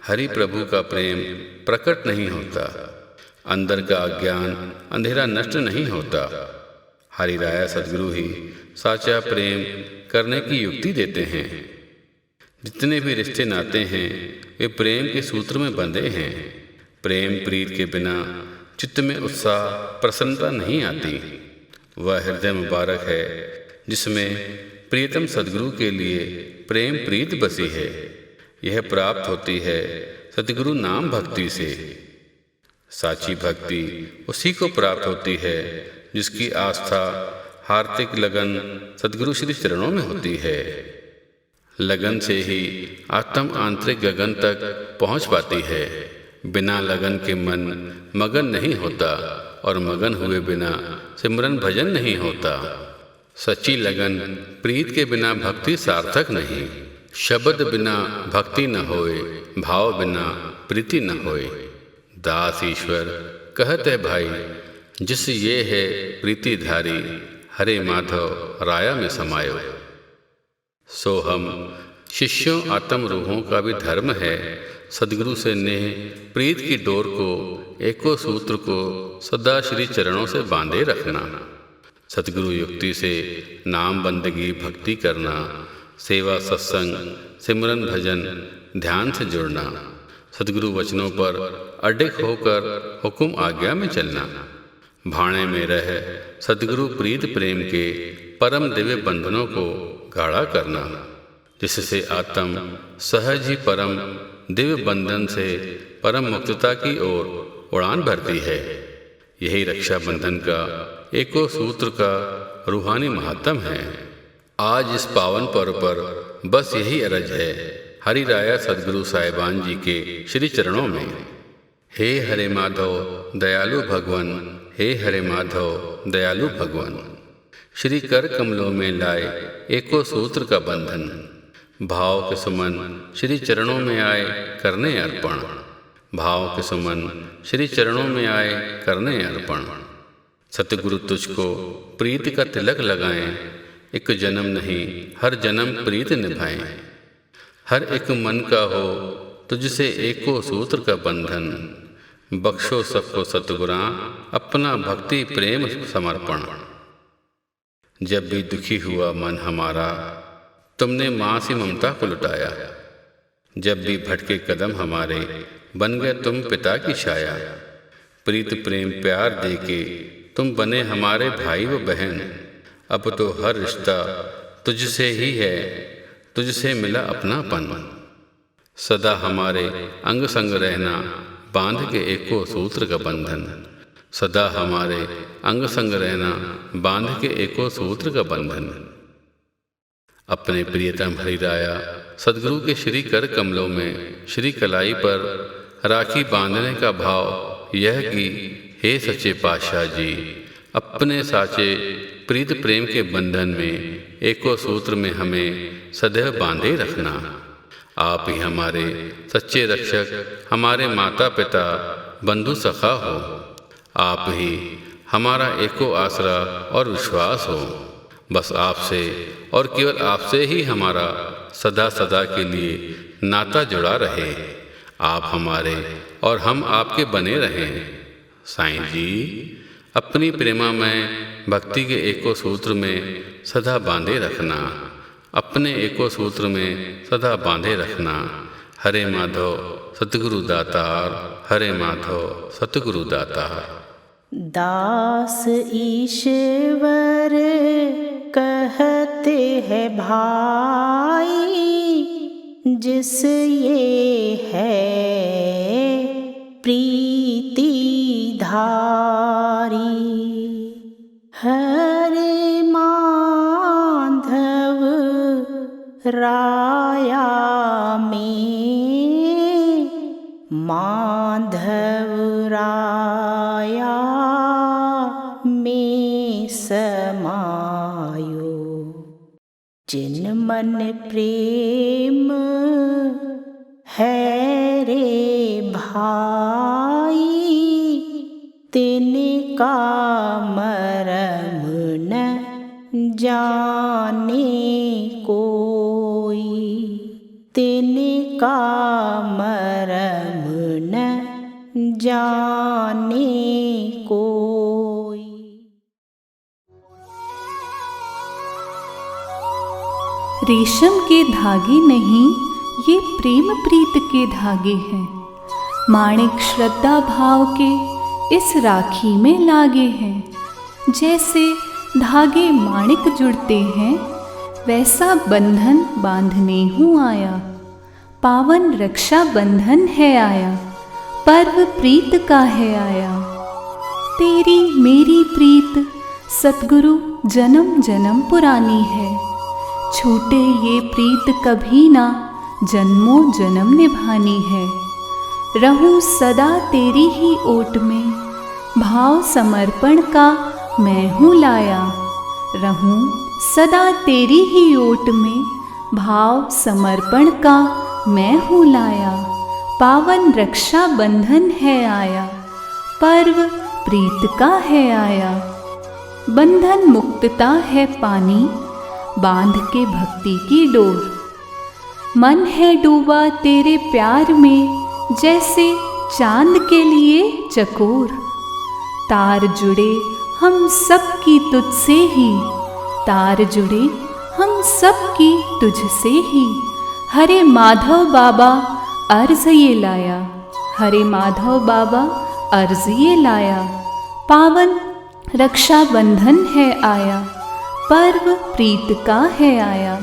E: हरि प्रभु का प्रेम प्रकट नहीं होता। अंदर का अज्ञान अंधेरा नष्ट नहीं होता। हरिराया सद्गुरु ही साचा प्रेम करने की युक्ति देते हैं। जितने भी रिश्ते नाते हैं वे प्रेम के सूत्र में बंधे हैं। प्रेम प्रीत के बिना चित्त में उत्साह, प्रसन्नता नहीं आती। वह हृदय मुबारक है जिसमें प्रियतम सद्गुरु के लिए प्रेम प्रीत बसी है। यह प्राप्त होती है सद्गुरु नाम भक्ति से। साची भक्ति उसी को प्राप्त होती है जिसकी आस्था, हार्दिक लगन सद्गुरु श्री चरणों में होती है। लगन से ही आत्म आंतरिक गगन तक पहुंच पाती है। बिना लगन के मन मगन नहीं होता और मगन हुए बिना सिमरन भजन नहीं होता। सच्ची लगन प्रीत के बिना भक्ति सार्थक नहीं। शब्द बिना भक्ति न होए, भाव बिना प्रीति न होए। दास ईश्वर कहत है भाई, जिस ये है प्रीतिधारी, हरे माधव राया में समायो। सो हम शिष्यों आत्म रूहों का भी धर्म है सद्गुरु से नेह प्रीत की डोर को, एको सूत्र को सदा श्री चरणों से बांधे रखना। सद्गुरु युक्ति से नाम बंदगी भक्ति करना, सेवा सत्संग सिमरन भजन ध्यान से जुड़ना, सद्गुरु वचनों पर अडिग होकर हुक्म आज्ञा में चलना, भाणे में रह सद्गुरु प्रीत प्रेम के परम दिव्य बंधनों को गाढ़ा करना, जिससे आत्म सहज ही परम दिव्य बंधन से परम मुक्तता की ओर उड़ान भरती है। यही रक्षा बंधन का एको सूत्र का रूहानी महात्म है। आज इस पावन पर्व पर बस यही अरज है हरिराया सद्गुरु साहिबान जी के श्री चरणों में। हे हरे माधव दयालु भगवन, हे हरे माधव दयालु भगवन। श्री कर कमलों में लाए एको सूत्र का बंधन, भाव के सुमन श्री चरणों में आए करने अर्पण। भाव के सुमन श्री चरणों में आए करने अर्पण। सतगुरु तुझको प्रीत का तिलक लगाएं, एक जन्म नहीं हर जन्म प्रीत निभाएं। हर एक मन का हो तुझसे एको सूत्र का बंधन, बख्शो सबको सतगुरा अपना भक्ति प्रेम समर्पण। जब भी दुखी हुआ मन हमारा, तुमने माँ सी ममता को लुटाया। जब भी भटके कदम हमारे, बन गए तुम पिता की छाया। प्रीत प्रेम प्यार देके तुम बने हमारे भाई व बहन। अब तो हर रिश्ता तुझसे ही है, तुझसे मिला अपनापन। सदा हमारे अंग संग रहना, बांध के एको सूत्र का बंधन। सदा हमारे अंग संग रहना, बांध के एको सूत्र का बंधन। अपने प्रियतम हरिराया सद्गुरु के श्री कर कमलों में श्री कलाई पर राखी बांधने का भाव यह कि हे सच्चे पातशाह जी, अपने साचे प्रीत प्रेम के बंधन में एको सूत्र में हमें सदैव बांधे रखना। आप ही हमारे सच्चे रक्षक, हमारे माता पिता, बंधु सखा हो। आप ही हमारा एको आसरा और विश्वास हो। बस आपसे और केवल आपसे ही हमारा सदा सदा के लिए नाता जुड़ा रहे। आप हमारे और हम आपके बने रहें। साईं जी, अपनी प्रेमामय भक्ति के एको सूत्र में सदा बांधे रखना। अपने एको सूत्र में सदा बांधे रखना। हरे माधव सतगुरु दातार, हरे माधव सतगुरु दातार।
D: दास ईश्वर कहते हैं भाई, जिस ये है प्रीति धारी। हरे माधव राया में, माधव राया में समायो। जिन मन प्रेम है रे भाई, तिनका मरम न जाने कोई। तिनका मरम न जाने कोई।
A: रेशम के धागे नहीं, ये प्रेम प्रीत के धागे हैं। माणिक श्रद्धा भाव के इस राखी में लागे हैं। जैसे धागे माणिक जुड़ते हैं, वैसा बंधन बांधने हूँ आया। पावन रक्षा बंधन है आया, पर्व प्रीत का है आया। तेरी मेरी प्रीत सतगुरु जन्म जन्म पुरानी है। छूटे ये प्रीत कभी ना, जन्मों जन्म निभानी है। रहूं सदा तेरी ही ओट में, भाव समर्पण का मैं हूँ लाया। रहूं सदा तेरी ही ओट में, भाव समर्पण का मैं हूँ लाया। पावन रक्षा बंधन है आया, पर्व प्रीत का है आया। बंधन मुक्तता है पानी, बांध के भक्ति की डोर। मन है डूबा तेरे प्यार में, जैसे चांद के लिए चकोर। तार जुड़े हम सब की तुझसे ही, तार जुड़े हम सब की तुझसे ही। हरे माधव बाबा अर्ज ये लाया, हरे माधव बाबा अर्ज ये लाया। पावन रक्षा बंधन है आया, पर्व प्रीत का है आया।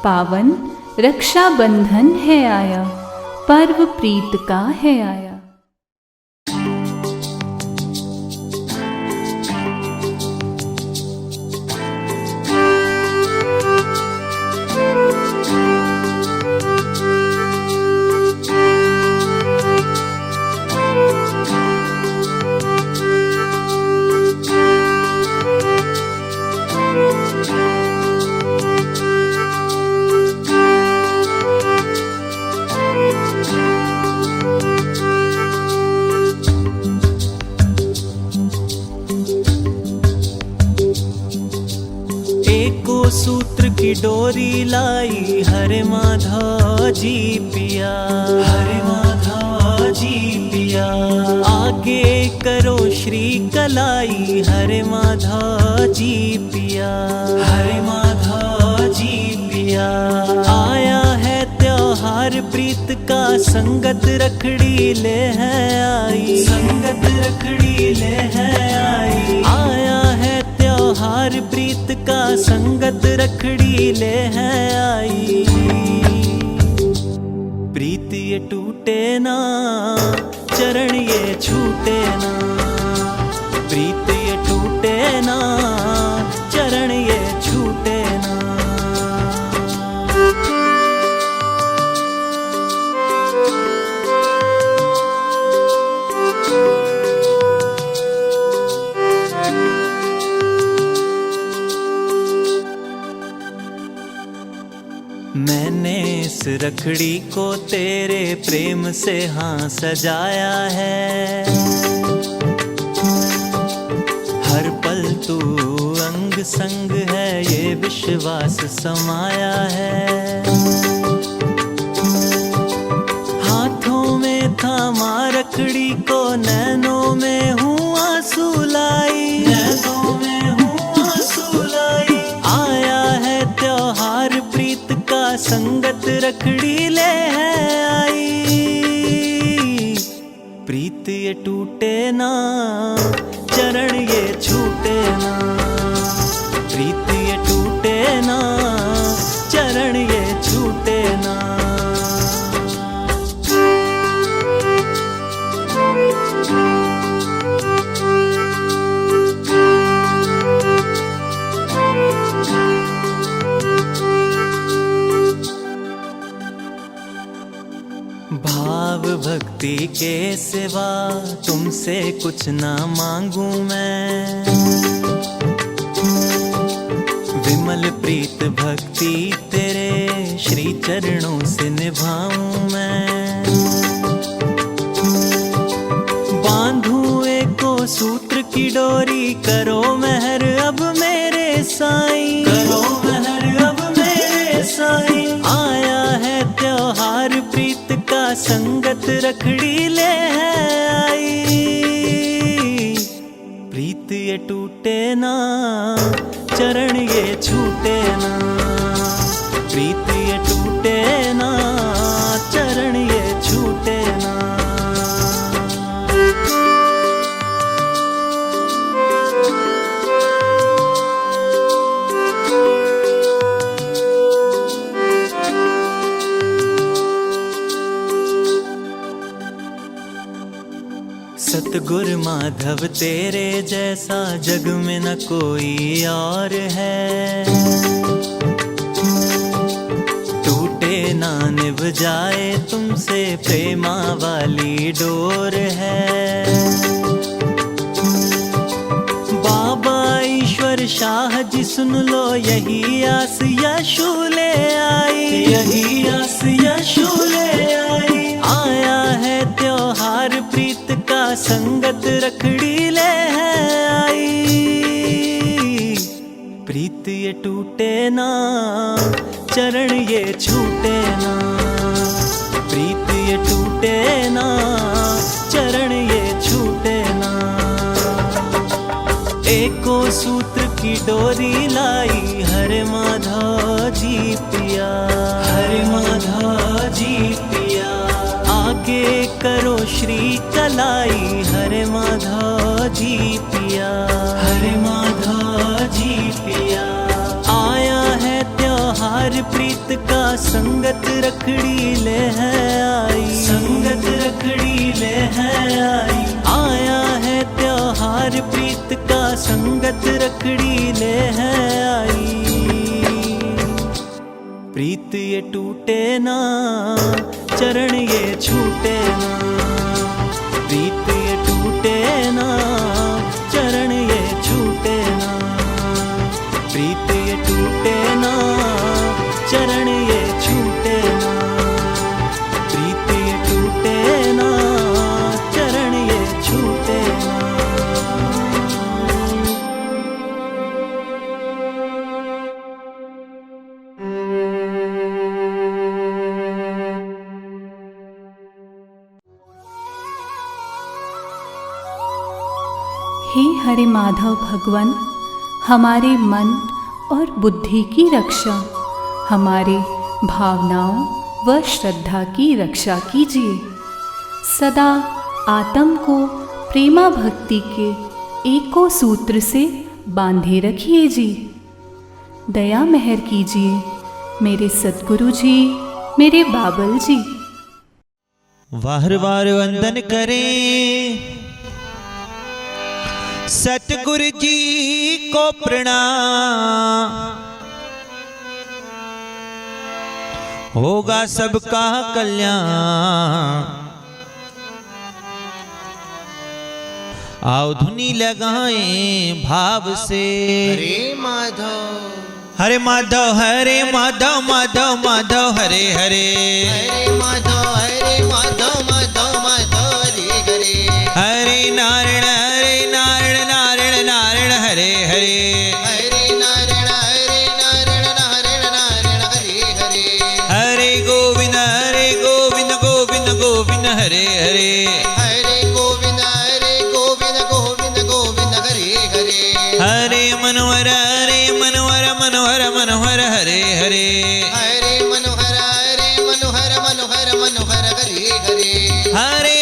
A: पावन रक्षा बंधन है आया, पर्व प्रीत का है आया।
B: सूत्र की डोरी लाई, हरे माधव जी पिया, हरे माधव जी पिया। आगे करो श्री कलाई, हरे माधव जी पिया, हरे माधव जी पिया। आया है त्योहार प्रीत का, संगत रखड़ी ले है आई, संगत रखड़ी ले है आई। आया है त्योहार प्रीत का, संगत रखड़ी ले है आई। प्रीत ये टूटे ना, चरण ये छूटे ना। प्रीत ये टूटे ना, चरण ये छूटे ना। रखड़ी को तेरे प्रेम से हाँ सजाया है। हर पल तू अंग संग है, ये विश्वास समाया है। हाथों में थामा रखड़ी को, नैनों में हूँ आंसू लाई, नैनों में हूँ आंसू लाई। आया है त्योहार प्रीत का, संगत रखड़ी ले है आई। प्रीत ये टूटे ना, चरण ये छूटे ना। प्रीत ये टूटे ना, चरण ये छूटे ना। भाव भक्ति के सिवा तुमसे कुछ ना मांगू मैं। विमल प्रीत भक्ति तेरे श्री चरणों से निभाऊं मैं। बांधू एको सूत्र की डोरी, करो मेहर अब मेरे साईं, करो मेहर अब मेरे साईं। आया है त्योहार प्रीत का, संगत रखड़ी ले है आई। प्रीत ये टूटे ना, चरण ये छूटे ना। प्रीत ये टूटे ना, चरण ये छूटे ना। सतगुर माधव तेरे जैसा जग में न कोई और है। टूटे ना निभ जाए तुमसे प्रेमा वाली डोर है। बाबा ईश्वर शाह जी सुन लो, यही आस यशु ले आई, यही आस यशु ले आई। आया है त्योहार प्रीत का, संगत रखड़ी ले है आई। प्रीत ये टूटे ना, चरण ये छूटे ना। प्रीत ये टूटे ना, चरण ये छूटे ना। एको सूत्र की डोरी लाई, हरे माधव जी पिया, हरे माधव जी पिया। आगे करो श्री कलाई, हरे माधव जी पिया, हरे माधव जी पिया। आया है त्योहार प्रीत का, संगत रखड़ी ले है आई, संगत रखड़ी ले है आई। आया है त्योहार प्रीत का, संगत रखड़ी ले है आई। प्रीत ये टूटे ना, चरण ये छूटे ना। प्रीत ये टूटे ना, चरण ये छूटे ना। प्रीत ये टूटे ना, चरण ये छूटे ना। प्रीत ये टूटे ना, चरण ये छूटे ना।
A: हे हरे माधव भगवान, हमारे मन और बुद्धि की रक्षा, हमारे भावनाओं व श्रद्धा की रक्षा कीजिए। सदा आत्म को प्रेमा भक्ति के एको सूत्र से बांधे रखिए जी। दया मेहर कीजिए मेरे सतगुरु जी, मेरे बाबल जी।
B: वार वार वंदन करें सतगुरु जी को प्रणाम, होगा सबका कल्याण। आओ धुनी लगाएं भाव से,
F: हरे माधव
B: हरे माधव माधव माधव हरे हरे
F: हरे माधव माधव माधव हरे हरे
B: हरे नारायण नारायण नारायण हरे हरे
F: हरे नारायण नारायण हरे हरे
B: हरे गोविंद गोविंद गोविंद हरे हरे
F: हरे गोविंद गोविंद गोविंद हरे हरे
B: हरे मनोहर मनोहर हरे हरे
F: हरे मनोहर मनोहर हरे हरे
B: हरे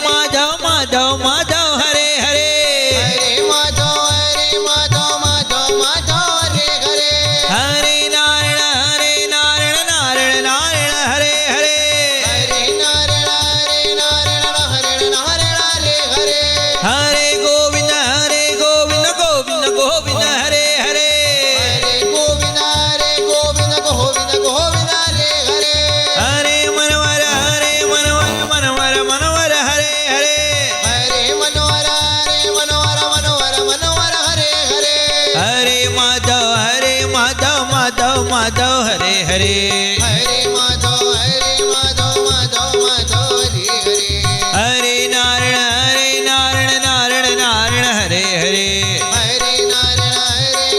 B: माधव माधव हरे हरे
F: हरे माधव माधव हरे हरे
B: हरे नारायण नारायण हरे हरे
F: हरे नारायण हरे हरे
B: हरे गोविंद गोविंद हरे हरे
F: हरे गोविंद गोविंद हरे हरे
B: हरे मनोहर हरे हरे
F: हरे मनोहर हरे हरे
B: हरे माधव हरे हरे
F: हरे माधव हरे हरे
B: हरे नारायण नारायण हरे हरे
F: हरे नारायण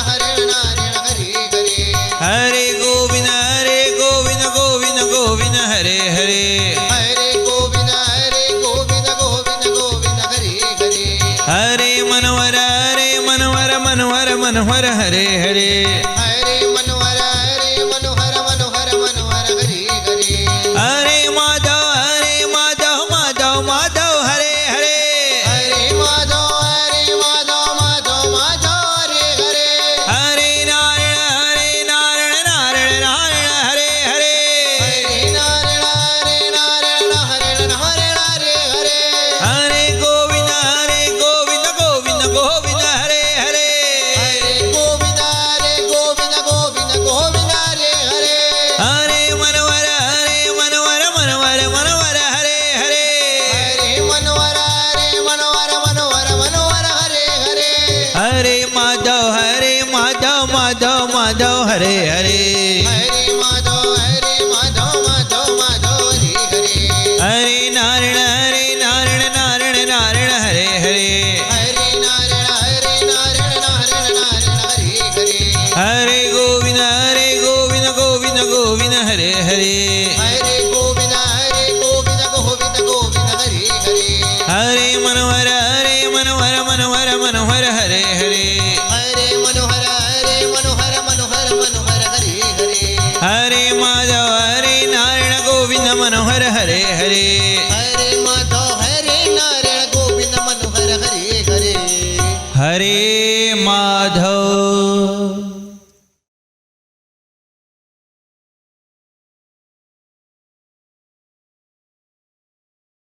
F: हरे हरे
B: हरे गोविंद गोविंद हरे हरे
F: हरे गोविंद गोविंद हरे हरे
B: हरे मनोहर हरे हरे
F: हरे